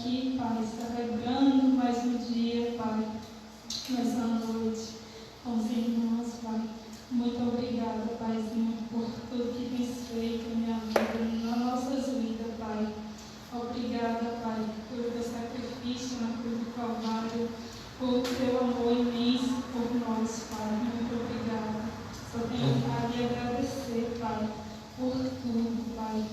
aqui, Pai, carregando mais um dia, Pai, nessa noite, com os irmãos, Pai. Muito obrigada, Paizinho, por tudo que tens feito na minha vida, nas nossas vidas, Pai. Obrigada, Pai, pelo teu sacrifício na cruz do Calvário, por teu amor imenso por nós, Pai. Muito obrigada. Só tenho vontade de agradecer, Pai, por tudo, Pai.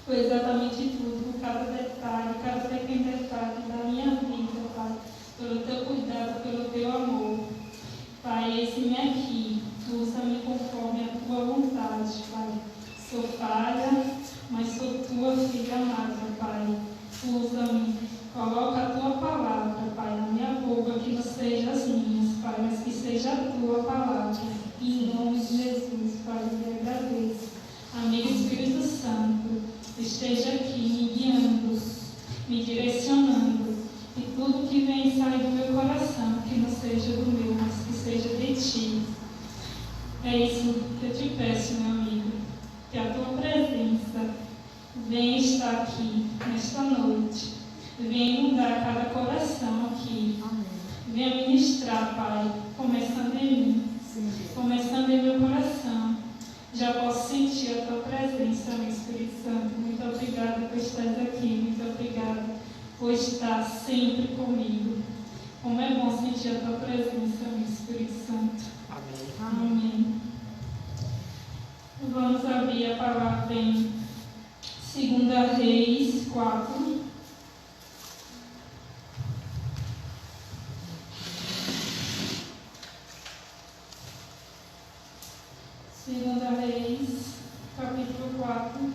Por exatamente tudo, por cada detalhe, cada pequeno detalhe da minha vida, Pai. Pelo teu cuidado, pelo teu amor. Pai, eis-me aqui. Usa-me conforme a tua vontade, Pai. Sou falha, mas sou tua filha amada, Pai. Usa-me. Coloca a tua palavra, Pai, na minha boca, que não seja as minhas, Pai, mas que seja a tua palavra. Em nome de Jesus, Pai, eu te agradeço. Amigo Espírito Santo, esteja aqui me guiando, me direcionando. E tudo que vem sair do meu coração, que não seja do meu, mas que seja de ti. É isso que eu te peço, meu amigo, que a tua presença venha estar aqui nesta noite, venha inundar cada coração aqui. Amém. Venha ministrar, Pai, começando em mim, sim, começando em meu coração. Já posso sentir a tua presença, meu Espírito Santo. Muito obrigada por estar aqui, muito obrigada por estar sempre comigo. Como é bom sentir a tua presença, meu Espírito Santo. Amém. Amém. Vamos abrir a palavra em 2 Reis 4. Segunda Reis, capítulo 4.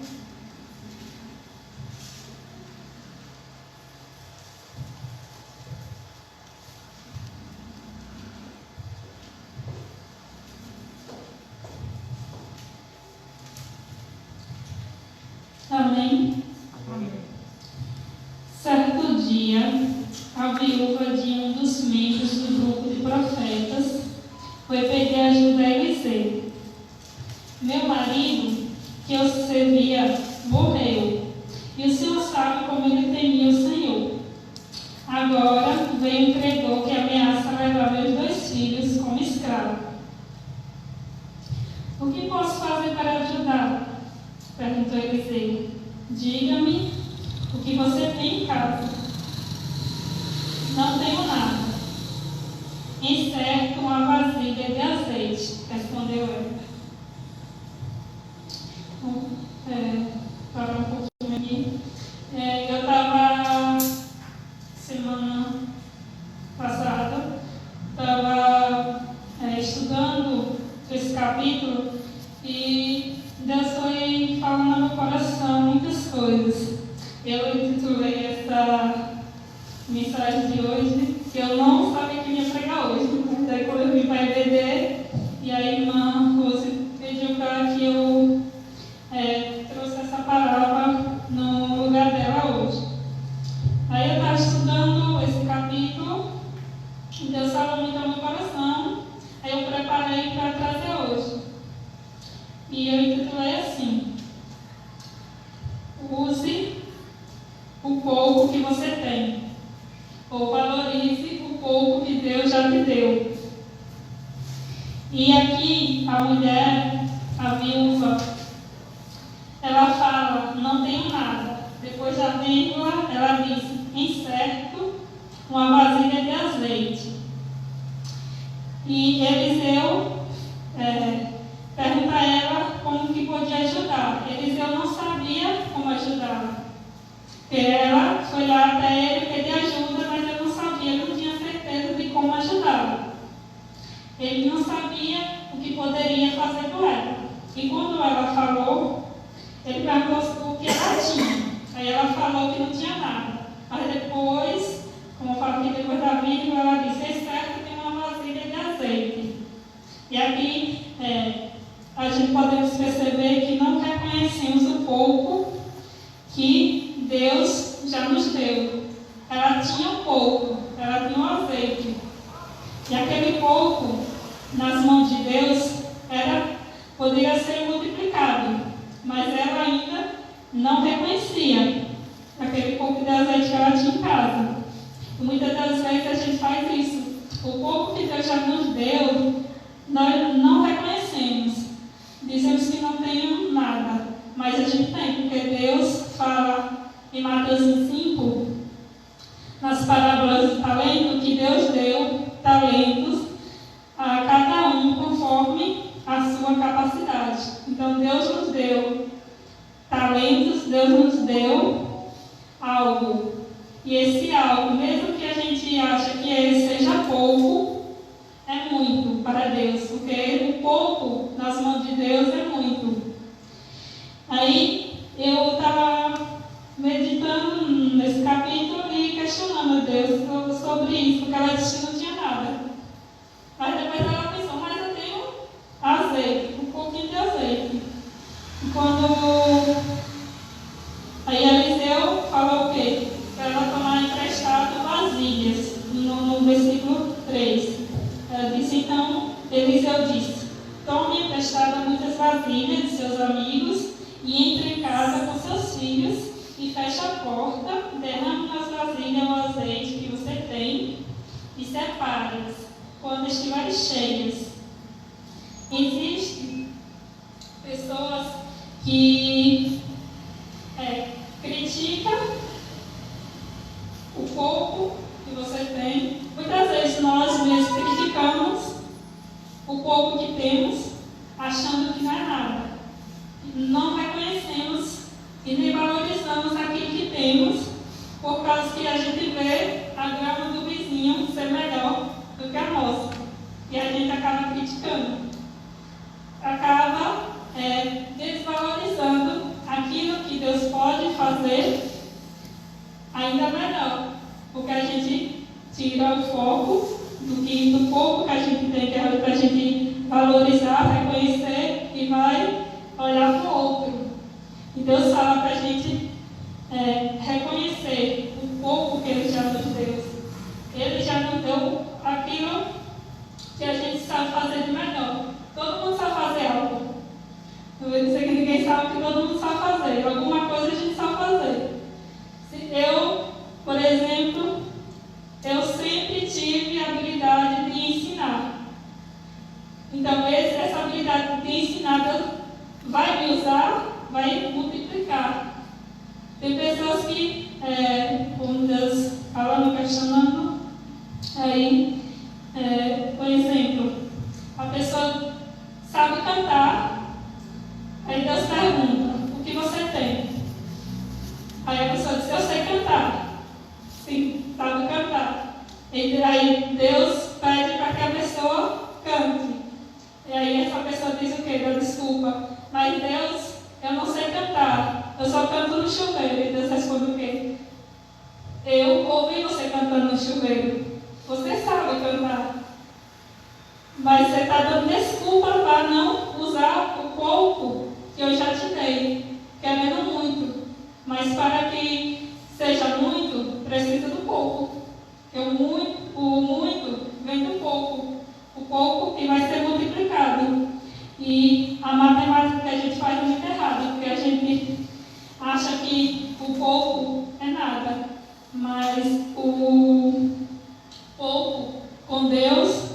Amém? Amém. Certo dia, a viúva de um dos membros do grupo de profetas foi pedir ajuda a Eliseu. Meu marido, que eu servia, morreu, e o Senhor sabe como ele temia o Senhor. Agora veio um credor que ameaça levar meus 2 filhos como escravos. O que posso fazer para ajudar? Perguntou Eliseu. Diga-me o que você tem em casa. Não tenho nada. Exceto uma vasilha de azeite, respondeu ela. Parar um pouquinho aqui. Eu estava, semana passada, estudando esse capítulo e Deus foi falando no meu coração muitas coisas. Eu intitulei essa mensagem de hoje, que eu não sabia que ia pregar hoje. Daí quando eu vim para a EBD, e a irmã Rose pediu para que eu trouxe essa palavra no lugar dela hoje. Aí eu estava estudando esse capítulo, e Deus falou muito no meu coração, aí eu preparei para trazer hoje. E eu intitulei assim: use o pouco que você tem, ou valorize o pouco que Deus já te deu. E aqui a mulher, a viúva, ela fala, não tenho nada. Depois da vírgula, ela diz, incerto, uma vasilha de azeite. E Eliseu pergunta a ela como que podia ajudar. Eliseu não sabia como ajudá-la. Ela foi lá até ele pedir ajuda, mas ele não sabia, não tinha certeza de como ajudá-la. Ele não sabia o que poderia fazer por ela. E quando ela falou, ele perguntou o que ela tinha. Aí ela falou que não tinha nada. Mas depois, como eu falo aqui depois da vírgula, ela disse, é certo, tem uma vasilha de azeite. E aqui a gente podemos perceber que não reconhecemos o pouco que Deus já nos deu. Ela tinha um pouco, ela tinha um azeite. E aquele pouco, nas mãos de Deus, poderia ser multiplicado. Mas ela ainda não reconhecia aquele pouco de azeite que ela tinha em casa. E muitas das vezes a gente faz isso. O pouco que Deus já nos deu, nós não reconhecemos. Dizemos que não temos nada, mas a gente tem, porque Deus fala em Mateus 5, nas parábolas do talento, que Deus deu talentos a cada um conforme a sua capacidade. Então Deus nos deu talentos, Deus nos deu algo. E esse algo, mesmo que a gente ache que ele seja pouco, é muito para Deus, porque o pouco nas mãos de Deus é muito. Aí eu estava meditando nesse capítulo e questionando a Deus sobre isso, porque ela disse que não tinha nada. Mas depois ela pensou, mas eu tenho azeite, um pouquinho de azeite. E aí Eliseu falou o quê? Para ela tomar emprestado vasilhas, no versículo 3. Ela disse, então, Eliseu disse, tome emprestado muitas vasilhas de seus amigos e entre em casa com seus filhos e feche a porta, derrame nas vasilhas o azeite que você tem e separe-as quando estiverem cheias. Existem pessoas que criticam o pouco que você tem. Muitas vezes nós mesmos criticamos o pouco que temos, achando que não é nada. Não reconhecemos e nem valorizamos aquilo que temos, por causa que a gente vê a grama do vizinho ser melhor do que a nossa. E a gente acaba criticando. Acaba desvalorizando aquilo que Deus pode fazer ainda melhor. Porque a gente tira o foco do pouco que a gente tem, que é para a gente valorizar, reconhecer e vai olhar para o outro. E Deus fala para a gente reconhecer o pouco que Ele já nos deu. Ele já nos deu aquilo que a gente sabe fazer de melhor. Todo mundo sabe fazer algo. Não vou dizer que ninguém sabe, que todo mundo sabe fazer. Alguma coisa a gente sabe fazer. Eu, por exemplo, eu sempre tive a habilidade de ensinar. Então, essa habilidade de ensinar, Deus vai me usar, vai multiplicar. Tem pessoas que, como Deus falando, questionando, aí, por exemplo, a pessoa sabe cantar, aí Deus pergunta, o que você tem? Aí a pessoa diz, eu sei cantar. Sim, sabe cantar. E aí Deus pede para que a pessoa cante. E aí essa pessoa diz o quê? Deus, desculpa, mas Deus, eu não sei cantar, eu só canto no chuveiro. E Deus responde o quê? Eu ouvi você cantando no chuveiro. Você sabe cantar. Mas você está dando desculpa para não usar o pouco que eu já te dei, querendo muito. Mas para que seja muito, precisa do pouco. Porque o muito vem do pouco. O pouco que vai ser multiplicado. E a matemática que a gente faz é muito errada, porque a gente acha que o pouco é nada. Mas o pouco com Deus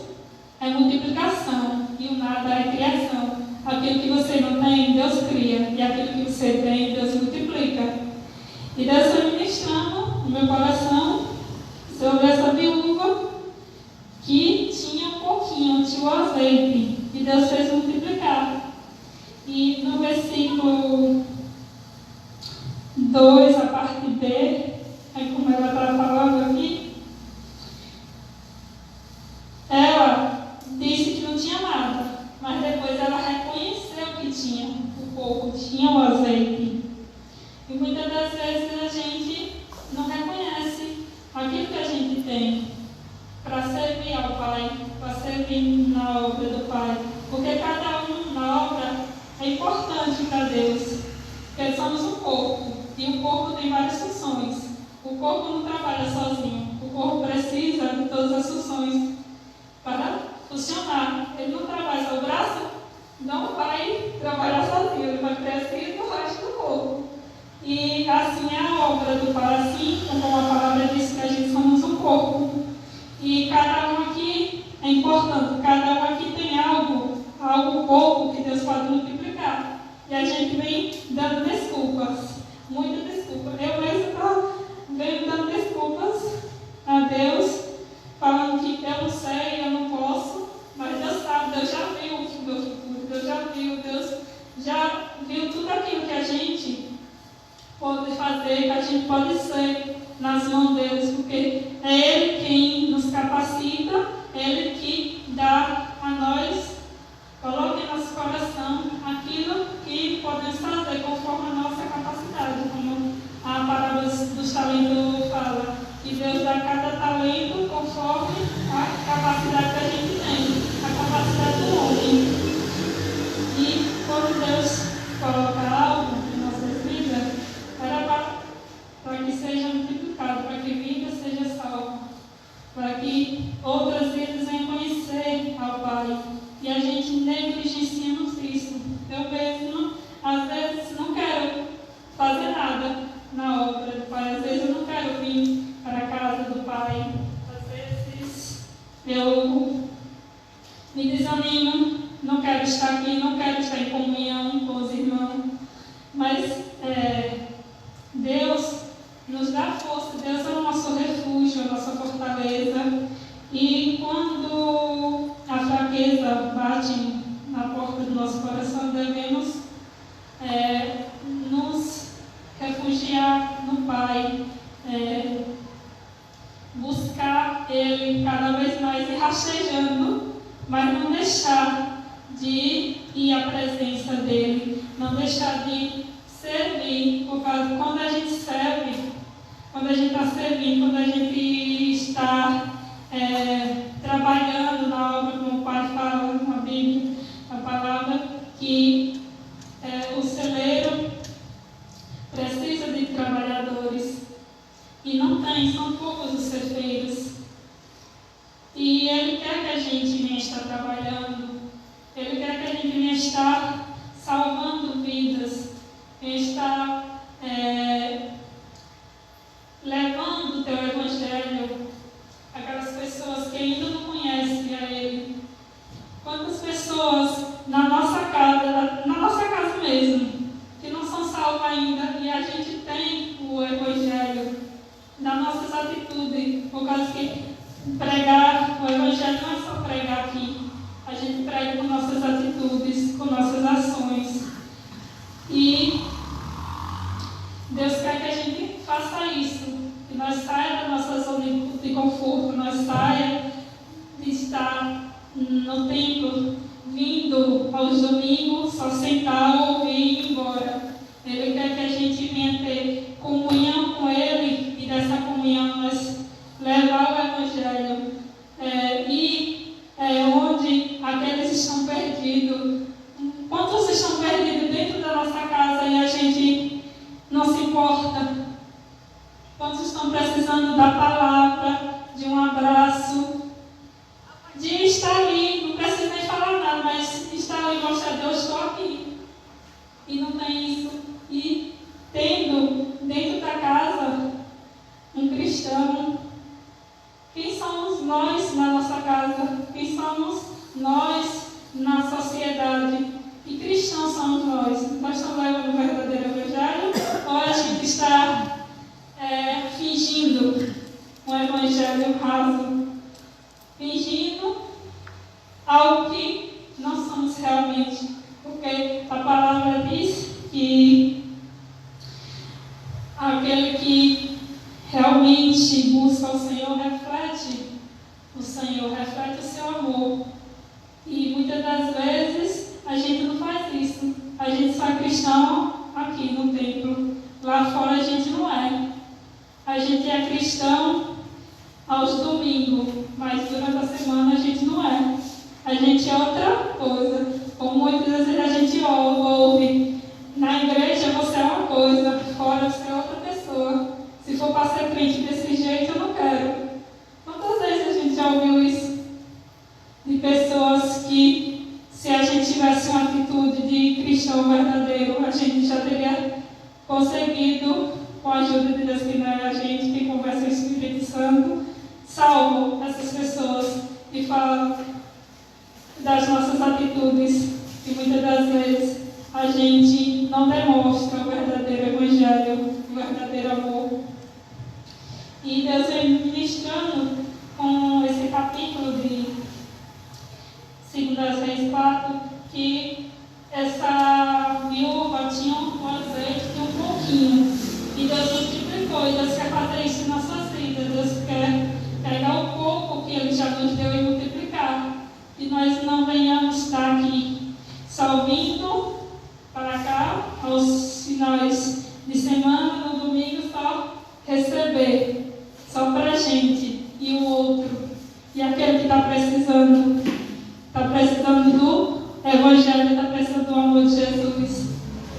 é multiplicação e o nada é criação. Aquilo que você não tem, Deus cria. E aquilo que você tem, Deus multiplica. E Deus foi ministrando no meu coração sobre essa viúva que tinha um pouquinho, tinha o azeite. E Deus fez multiplicar. E no versículo 2, a parte B, aí como ela está falando aqui, ela disse que não tinha nada, mas depois ela reconheceu que tinha o pouco, tinha o azeite. E muitas das vezes a gente não reconhece aquilo que a gente tem para servir ao Pai, para servir na obra do Pai. Porque cada um na obra é importante para Deus. Porque somos um corpo, e o corpo tem várias funções. O corpo não trabalha sozinho. O corpo precisa de todas as funções para funcionar. Ele não trabalha só o braço, não vai trabalhar sozinho, ele vai precisar do resto do corpo. E assim é a obra do Pai, assim como a palavra de corpo. E cada um aqui é importante, cada um aqui tem algo pouco que Deus pode multiplicar. E a gente vem dando desculpas, muitas desculpas. Eu mesmo venho dando desculpas a Deus, falando que eu não sei, eu não posso, mas Deus sabe, Deus já viu o meu futuro, Deus já viu tudo aquilo que a gente pode fazer, que a gente pode ser nas mãos deles, porque é Ele quem nos capacita, é Ele que dá a nós, coloca em nosso coração aquilo que podemos fazer conforme a nossa capacidade, como a parábola dos talentos fala, que Deus dá cada talento conforme a capacidade que a gente tem, a capacidade do homem. E quando Deus coloca algo em nossas vidas, era para que seja multiplicado, para que vida seja salva, para que outras vidas venham conhecer ao Pai. E a gente negligenciamos isso. Eu mesmo, às vezes, não quero fazer nada na obra do Pai. Às vezes, eu não quero vir para a casa do Pai. Às vezes, eu me desanimo, não quero estar aqui, não quero estar em comunhão com os irmãos. Mas Deus nos dá força, Deus é o nosso refúgio, a nossa fortaleza. E quando a fraqueza bate na porta do nosso coração, devemos nos refugiar no Pai, buscar Ele cada vez mais e rastejando, mas não deixar de ir à presença dEle, não deixar de servir, por causa quando a gente serve, quando a gente está servindo, quando a gente está trabalhando na obra, como o Pai fala na Bíblia, a palavra, que o celeiro precisa de trabalhadores e não tem, são poucos os ceifeiros. E Ele quer que a gente venha estar trabalhando, Ele quer que a gente venha estar salvando vidas, venha estar levando o Teu Evangelho aquelas pessoas que ainda não conhecem a Ele. Quantas pessoas na nossa casa mesmo, que não são salvas ainda, e a gente tem o Evangelho nas nossas atitudes, por causa que pregar o Evangelho não é só pregar aqui, a gente prega com nossas atitudes, com nossas ações. E Deus quer que a gente faça isso, que nós saia da nossa zona de conforto, nós saia de estar no templo, vindo aos domingos, só sentar, ouvir e ir embora. Ele quer que a gente venha ter comunhão com Ele e dessa comunhão nós levar o Evangelho. Onde aqueles estão perdidos. Quantos estão perdidos dentro da nossa casa e a gente não se importa? Quantos estão precisando da palavra, de um abraço, de estar ali, não precisa nem falar nada, mas estar ali e mostrar a Deus, estou aqui. E não tem isso. E tendo dentro da casa um cristão, quem somos nós na nossa casa? Quem somos nós na sociedade? Que cristãos somos nós? Nós estamos levando o verdadeiro Evangelho? Ou a gente está fingindo um Evangelho raso? Fingindo algo que não somos realmente? Porque a palavra diz que aquele que realmente busca o Senhor reflete o seu amor. E muitas das vezes a gente não faz isso. A gente só é cristão aqui no templo. Lá fora a gente não é. A gente é cristão aos domingos, mas durante a semana a gente não é. A gente é outra coisa. Como muitas vezes a gente ouve, na igreja você é uma coisa, fora você é outra pessoa. Se for para ser crente desse jeito, eu não quero. Quantas vezes a gente já ouviu isso? De pessoas que, se a gente tivesse uma atitude de cristão verdadeiro, a gente já teria conseguido, com a ajuda de Deus, que não é a gente que conversa o Espírito Santo, salvam essas pessoas e falam das nossas atitudes, e muitas das vezes a gente não demonstra o verdadeiro evangelho, o verdadeiro amor. E Deus vem ministrando com esse capítulo de 2 Reis 4, que essa viúva tinha um azeite e um pouquinho, e Deus multiplicou, e Deus quer fazer isso nas nossas vidas. Deus quer pegar o pouco que Ele já nos deu e multiplicar, e nós não venhamos estar aqui só vindo para cá aos finais de semana, no domingo, só receber, só para a gente, e o outro, e aquele que está precisando do Evangelho, está precisando do amor de Jesus.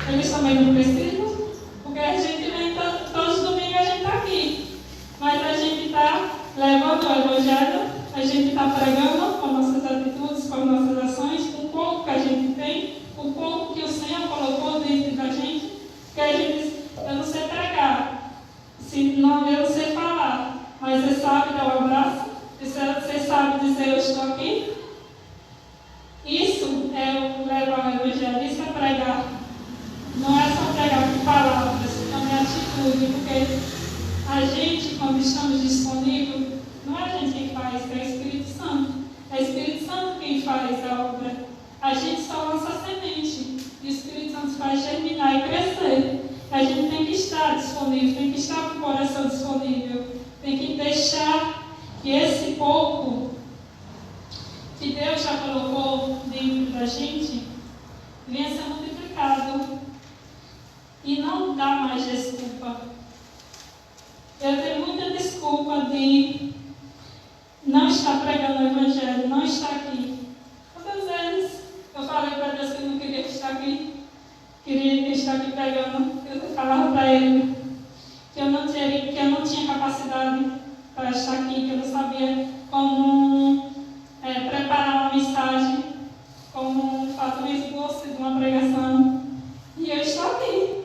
Eles também não precisam, porque a gente vem todos os domingos, a gente está aqui, mas a gente está levando o Evangelho, a gente está pregando com nossas atitudes, com nossas ações, com o pouco que a gente tem, o pouco que o Senhor colocou dentro da gente, que a gente diz, eu não sei pregar, eu não sei falar, mas você sabe dar um abraço, você sabe dizer eu estou aqui. Isso é levar o Evangelho, isso é pregar. Não é só pregar com palavras, também é atitude, porque a gente, quando estamos disponíveis, não é a gente quem faz, é o Espírito Santo. É o Espírito Santo quem faz a obra. A gente só lança a semente, e o Espírito Santo faz germinar e crescer. A gente tem que estar disponível, tem que estar com o coração disponível, tem que deixar que esse pouco que Deus já colocou dentro da gente venha ser multiplicado e não dá mais desculpa. Eu tenho muita desculpa de não estar pregando o Evangelho, não estar aqui. Quantas vezes eu falei para Deus que eu não queria estar aqui, queria estar aqui pregando, eu falava para Ele que eu não tinha capacidade para estar aqui, que eu não sabia como preparar uma mensagem, como fazer um esboço de uma pregação. E eu estou aqui.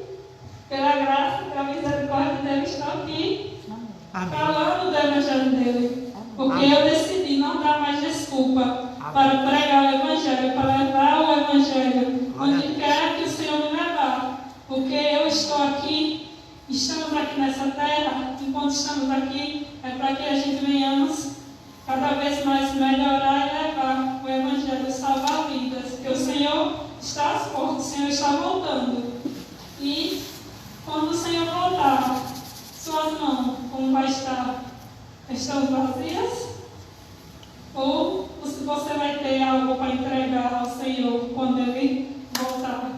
Pela graça, pela misericórdia dele, estou aqui. Amém. Falando do Evangelho dele. Porque eu decidi não dar mais desculpa para pregar o Evangelho, para levar o Evangelho onde quer que o Senhor me levar. Porque eu estou aqui, estamos aqui nessa terra, enquanto estamos aqui, é para que a gente venhamos cada vez mais melhorar e levar o Evangelho, salvar vidas, porque o Senhor está às portas, o Senhor está voltando. E quando o Senhor voltar, suas mãos, como vai estar? Estão vazias? Ou você vai ter algo para entregar ao Senhor quando Ele voltar?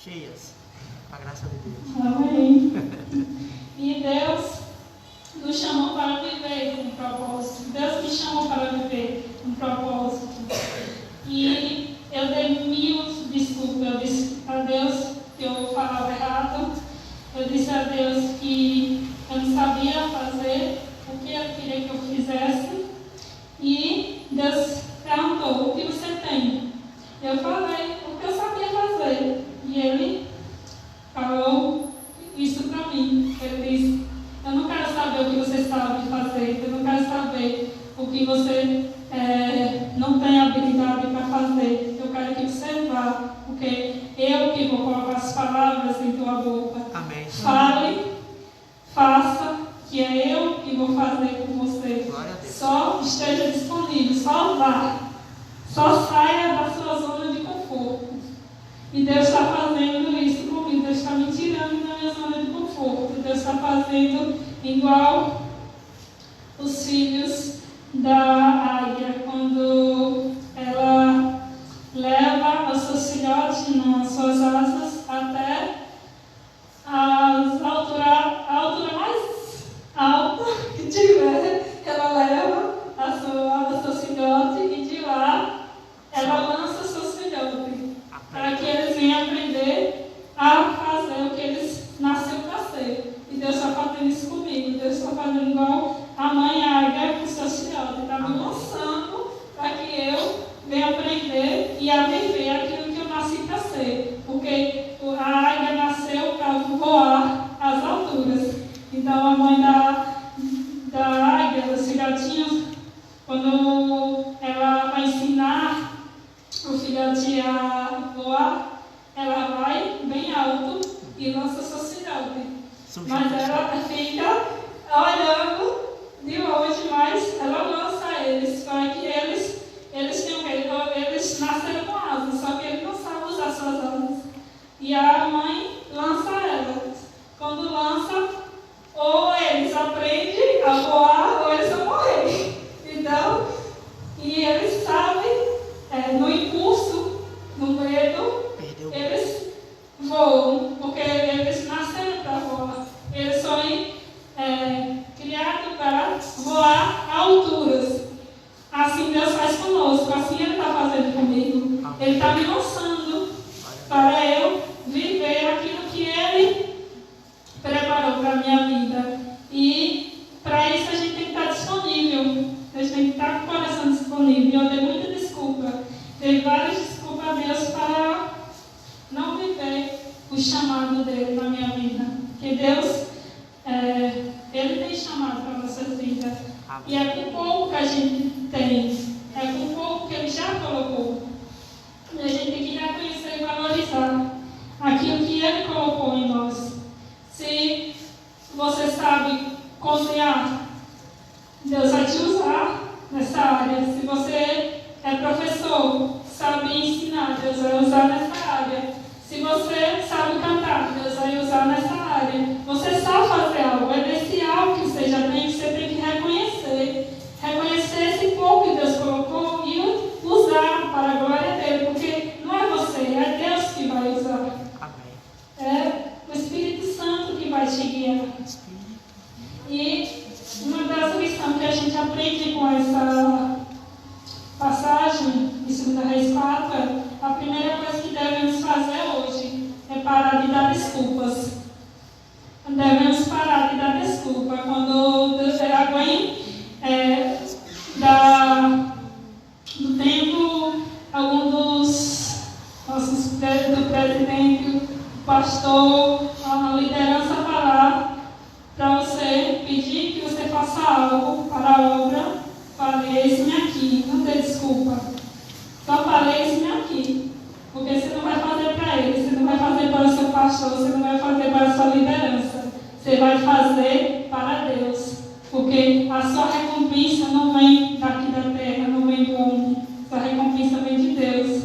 Cheias, com a graça de Deus. Amém. E Deus nos chamou para viver um propósito. Deus me chamou para viver um propósito. E eu dei mil desculpas. Eu disse a Deus que eu falava errado. Eu disse a Deus que eu não sabia fazer o que Ele queria que eu fizesse. E Deus perguntou: o que você tem? Eu falei o que eu sabia fazer. E Ele falou isso para mim. Ele disse: eu não quero saber o que você sabe fazer, eu não quero saber o que você não tem habilidade para fazer. Eu quero que você vá, porque eu que vou colocar as palavras em tua boca. Amém. Fale, faça, que é eu que vou fazer com você. Só esteja disponível, só vá. Só saia da sua zona de conforto. E Deus está fazendo isso comigo. Deus está me tirando da minha zona de conforto. Deus está fazendo igual os filhos da águia, quando ela leva os seus filhotes nas suas asas até a altura mais alta que tiver. Ela leva a seus filhotes e de lá ela lança os seus filhotes para que eles venham aprender a fazer o que eles nasceram para ser. E Deus está fazendo isso comigo. Deus está fazendo igual a mãe águia com seus filhotes. Está me lançando para que eu venha aprender e a viver aquilo que eu nasci para ser. Porque a águia nasceu para voar às alturas. Então a mãe da águia, dos filhotes filhotinho, quando ela vai ensinar o filhote a voar, ela vai bem alto e lança seu filhote. Mas ela fica olhando de longe, mas ela lança eles, para que eles nasceram com asas, só que eles não sabem usar suas asas. E a mãe lança elas. Quando lança, ou eles aprendem a voar, ou eles vão morrer. Então, e eles sabem, no impulso, no medo, eles voam, porque eles nasceram para voar. Eles são criados para voar a alturas. Assim Deus faz conosco, assim Ele está fazendo comigo. Ele está me lançando para eu viver aquilo que Ele preparou para a minha vida. E para isso a gente tem que estar disponível. A gente tem que estar com o coração disponível. Eu dei muita desculpa. Dei várias desculpas a Deus para não viver o chamado dele na minha vida. Porque Deus, Ele tem chamado para a nossa vida. E é com pouco que a gente tem. É com pouco que Ele já colocou. E a gente tem que reconhecer e valorizar aquilo que Ele colocou em nós. Se você sabe cozinhar, Deus vai te usar nessa área. Se você é professor, sabe ensinar, Deus vai usar nessa área. Se você sabe cantar, Deus vai usar nessa área. Você sabe fazer algo, é desse algo que você já tem, você tem que reconhecer. Reconhecer esse pouco que Deus colocou e usar para a glória dele, porque não é você, é Deus que vai usar. Amém. É o Espírito Santo que vai te guiar. E uma das lições que a gente aprende com essa passagem de 2 Reis 4, a primeira coisa que devemos fazer hoje é parar de dar desculpas. Devemos parar de dar desculpa. Quando alguém do tempo, algum dos nossos do presidente, do pastor, a liderança falar para você, pedir que você faça algo para a obra, fale, eis-me aqui, não dê desculpa. Só fale, eis-me aqui. Porque você não vai fazer para ele, você não vai fazer para o seu pastor, você não vai fazer para a sua liderança. Você vai fazer para Deus. Porque a sua recompensa não vem daqui da terra, não vem do homem. Sua recompensa vem de Deus.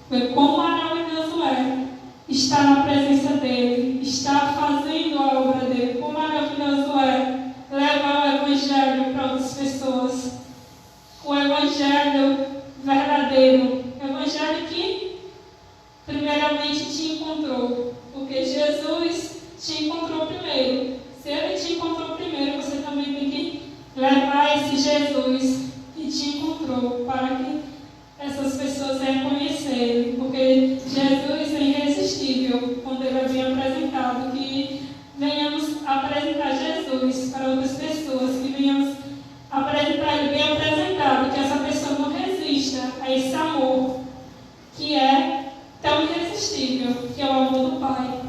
Porque quão maravilhoso é estar na presença dele, estar fazendo a obra dele. Quão maravilhoso é levar o evangelho para outras pessoas. O evangelho verdadeiro. O evangelho que primeiramente te encontrou. Porque Jesus te encontrou primeiro. Se ele te encontrou primeiro, você também tem que levar esse Jesus que te encontrou para que essas pessoas venham conhecer ele. Porque Jesus é irresistível quando ele é bem apresentado. Que venhamos apresentar Jesus para outras pessoas, que venhamos apresentar ele bem apresentado, que essa pessoa não resista a esse amor que é tão irresistível, que é o amor do Pai.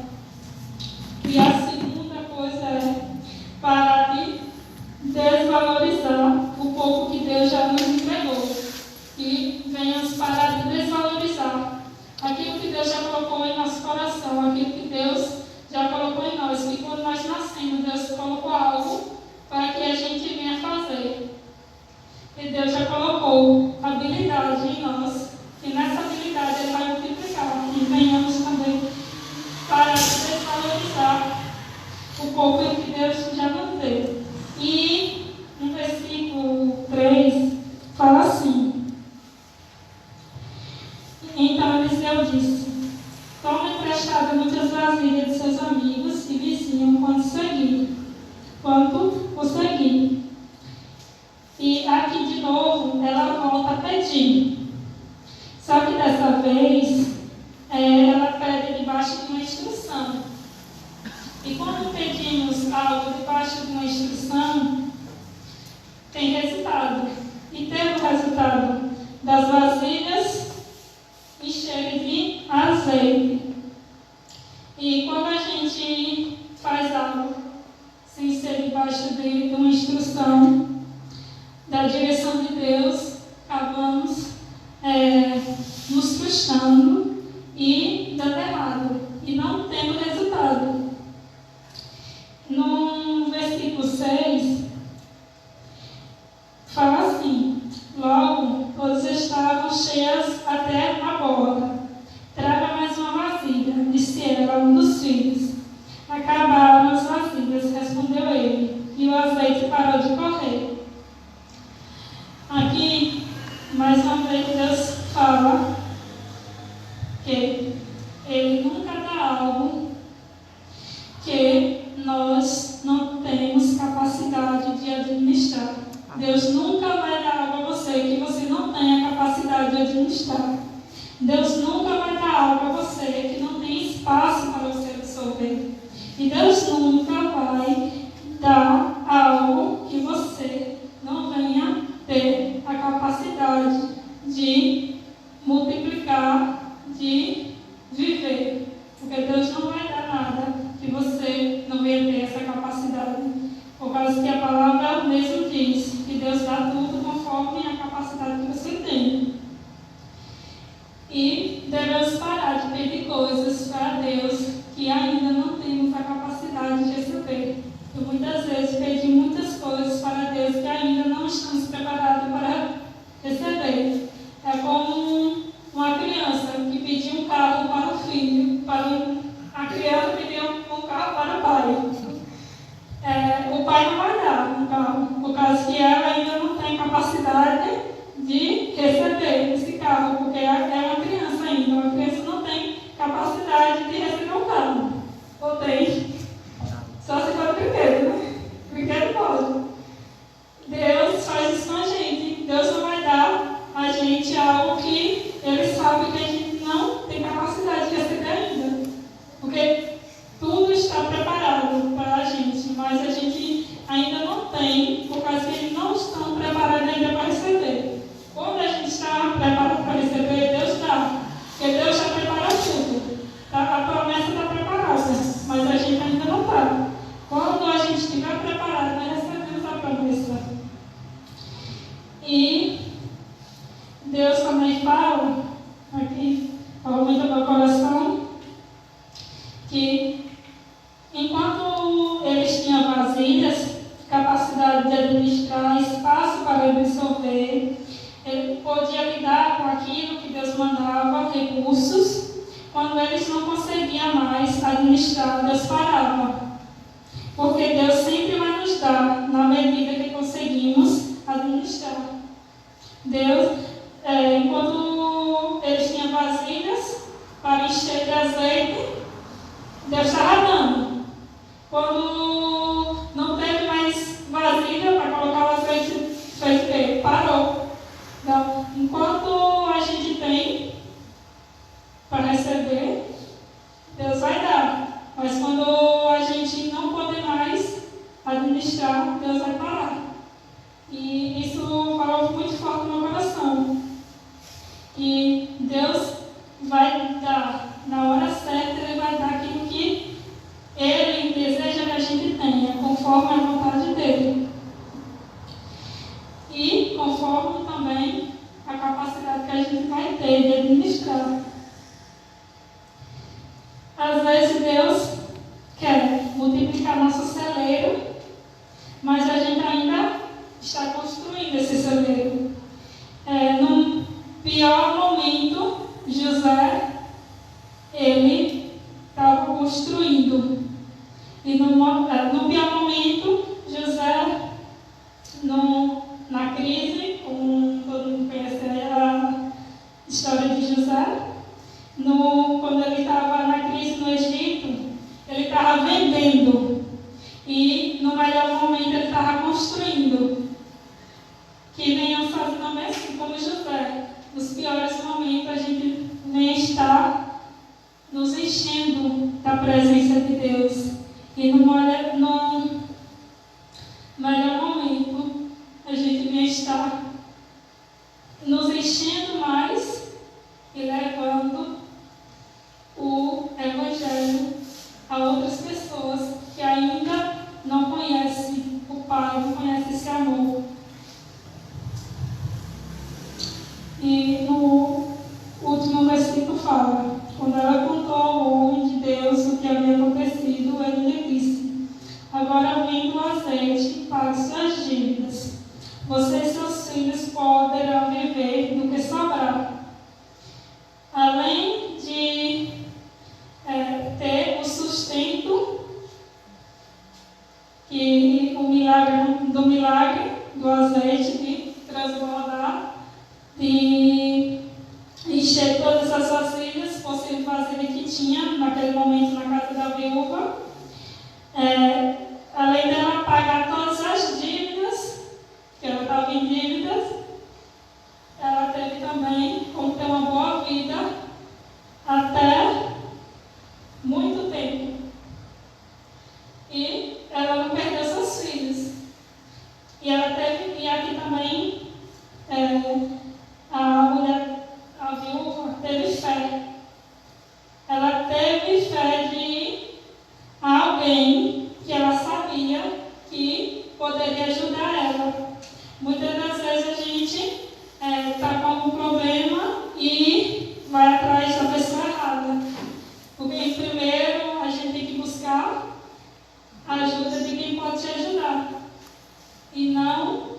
E a segunda coisa é parar de desvalorizar o pouco que Deus já nos entregou. E venhamos parar de desvalorizar aquilo que Deus já colocou em nosso coração, aquilo que Deus já colocou em nós. E quando nós nascemos, Deus colocou algo para que a gente venha fazer. E Deus já colocou habilidade em nós. E nessa habilidade Ele vai multiplicar. E venhamos também parar de desvalorizar o pouco que Deus já nos deu. E no versículo 3 fala assim: então Eliseu disse: toma emprestado muitas vasilhas de seus amigos e vizinhos quanto o seguir. E aqui de novo ela volta a pedir. Só que dessa vez ela pede debaixo de uma instrução. E quando pedimos algo debaixo de uma instrução, tem resultado. E teve o resultado das vasilhas encherem de azeite. E quando a gente faz algo sem ser debaixo de uma instrução, da direção de Deus, acabamos nos frustrando e dando errado, e não tendo resultado. No versículo 6, fala assim: logo, todas estavam cheias até a borda. Traga mais uma vasilha, disse ela a um dos filhos. Acabaram as vasilhas, respondeu ele, e o azeite parou de correr. Aqui, mais uma vez, Deus fala que Ele nunca dá algo que nós não temos capacidade de administrar. Deus nunca vai dar algo a você que você não tenha capacidade de administrar. Deus nunca vai dar algo a você que não tem espaço para você absorver. E Deus nunca vai dar algo que você não venha ter a capacidade de multiplicar, de viver. Porque Deus não vai dar nada que você não venha ter essa capacidade. Por causa que a palavra mesmo diz que Deus dá tudo conforme a capacidade que você tem. E devemos parar de pedir coisas para Deus que ainda não temos a capacidade de receber. Eu muitas vezes pedi muitas coisas para Deus que ainda não estamos preparados para receber. É como uma criança que pediu um carro para o filho, a criança pediu um carro para o pai. O pai não vai dar um carro, por causa que ela ainda não tem capacidade de receber esse carro, porque é uma criança ainda. Uma criança não tem capacidade de receber um carro. Ou tem? Só se for brinquedo, né? Brinquedo pode. Deus faz isso com a gente. Deus não vai dar a gente algo que Ele sabe que a gente não tem capacidade de receber ainda. Porque tudo está preparado para a gente, mas a gente ainda não tem, por causa que eles não estão preparados ainda para receber. Quando a gente está preparado para receber, Deus dá. Porque Deus já preparou tudo. A promessa está preparada, mas a gente ainda não está. Quando a gente estiver preparado, nós recebemos a promessa. E Deus também fala, aqui, fala muito no meu coração, que enquanto eles tinham vasilhas, capacidade de administrar, espaço para absorver, ele podia lidar com aquilo que Deus mandava, recursos. Quando eles não conseguiam mais administrar, Deus parava. Porque Deus sempre vai nos dar na medida que conseguimos administrar. Deus, enquanto eles tinham vasilhas para encher de azeite, Deus estava dando. Quando não teve mais vasilha para colocar o azeite, fez o quê? Parou. Então, enquanto a gente tem para receber, Deus vai dar. Mas quando a gente não poder mais administrar, Deus vai parar. E isso falou muito forte no meu coração. E Deus vai dar, na hora certa, Ele vai dar aquilo que Ele deseja que a gente tenha, conforme a vontade dEle. E conforme também a capacidade que a gente vai ter de administrar. Às vezes Deus quer multiplicar nosso celeiro, mas a gente ainda está construindo esse celeiro. No pior momento, José, ele estava construindo. E no pior momento, José, na crise, como todo mundo conhece a história de José, quando ele estava na crise no Egito, ele estava vendendo. E no melhor momento ele estava construindo. Que venhamos fazer também assim como José. Nos piores momentos a gente vem estar nos enchendo da presença de Deus. E no melhor momento a gente vem estar nos enchendo mais e levando o Evangelho a outras pessoas que ainda não conhecem o Pai, não conhecem esse amor. você e seus filhos poderão viver do que sobrar. Além de ter o sustento que do milagre do azeite de transbordar, de encher todas as vasilhas possível vasilha que tinha naquele momento na casa da viúva. Além dela pagar todas as dívidas, que ela estava em dívidas, ela teve também como ter uma boa vida até muito tempo. E ela não perdeu seus filhos. E ela teve, e aqui também a viúva teve fé. Ela teve fé de alguém que ela sabia que poderia ajudar ela. Muitas das vezes a gente está com algum problema e vai atrás da pessoa errada. Porque primeiro a gente tem que buscar a ajuda de quem pode te ajudar. E não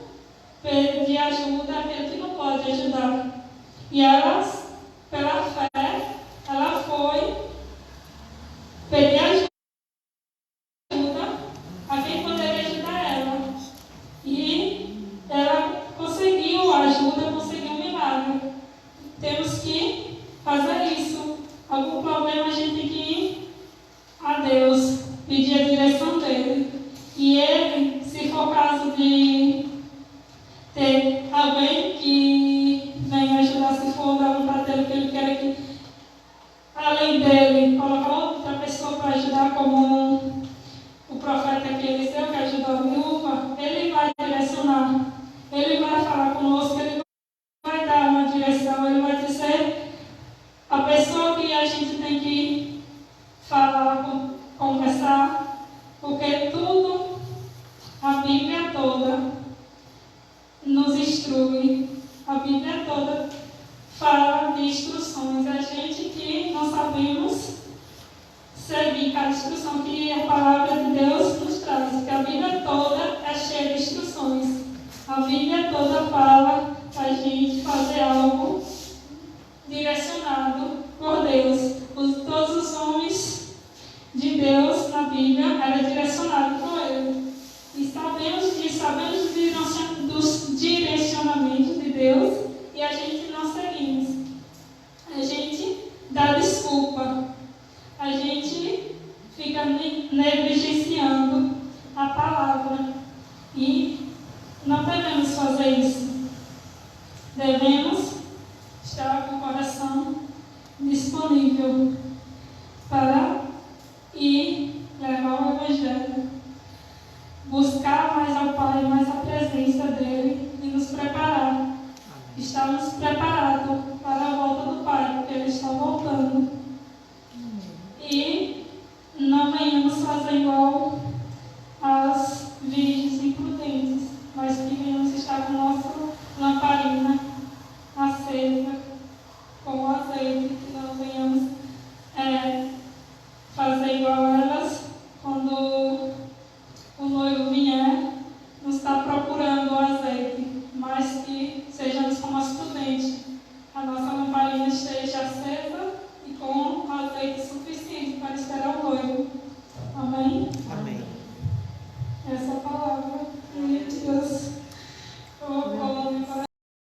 pedir ajuda àquele que não pode ajudar. E ela, pela fé, ela foi pedir ajuda a quem poderia ajudar ela. E ela conseguiu a ajuda, conseguiu um milagre. Temos que fazer isso. Algum problema a gente tem que ir a Deus, pedir a direção dele. E ele, se for o caso de ter alguém que venha ajudar, se for da vontade dele, que ele quer que, além dele, colocar outra pessoa para ajudar, como o profeta que Eliseu, que ajudou a viúva, ele vai direcionar, ele vai falar conosco, ele vai dar uma direção, ele vai dizer a pessoa que a gente tem que falar, conversar, porque tudo, a Bíblia toda nos instrui, a Bíblia toda fala de instruções. A gente que não sabemos seguir cada instrução que a palavra de Deus nos traz, porque a Bíblia toda é cheia de instruções. A Bíblia toda fala para a gente fazer algo direcionado por Deus. Todos os homens de Deus na Bíblia eram direcionados por Ele. E sabemos dos direcionamentos de Deus e a gente não seguimos. A gente dá desculpa. A gente fica negligenciando a palavra. E não devemos fazer isso. Devemos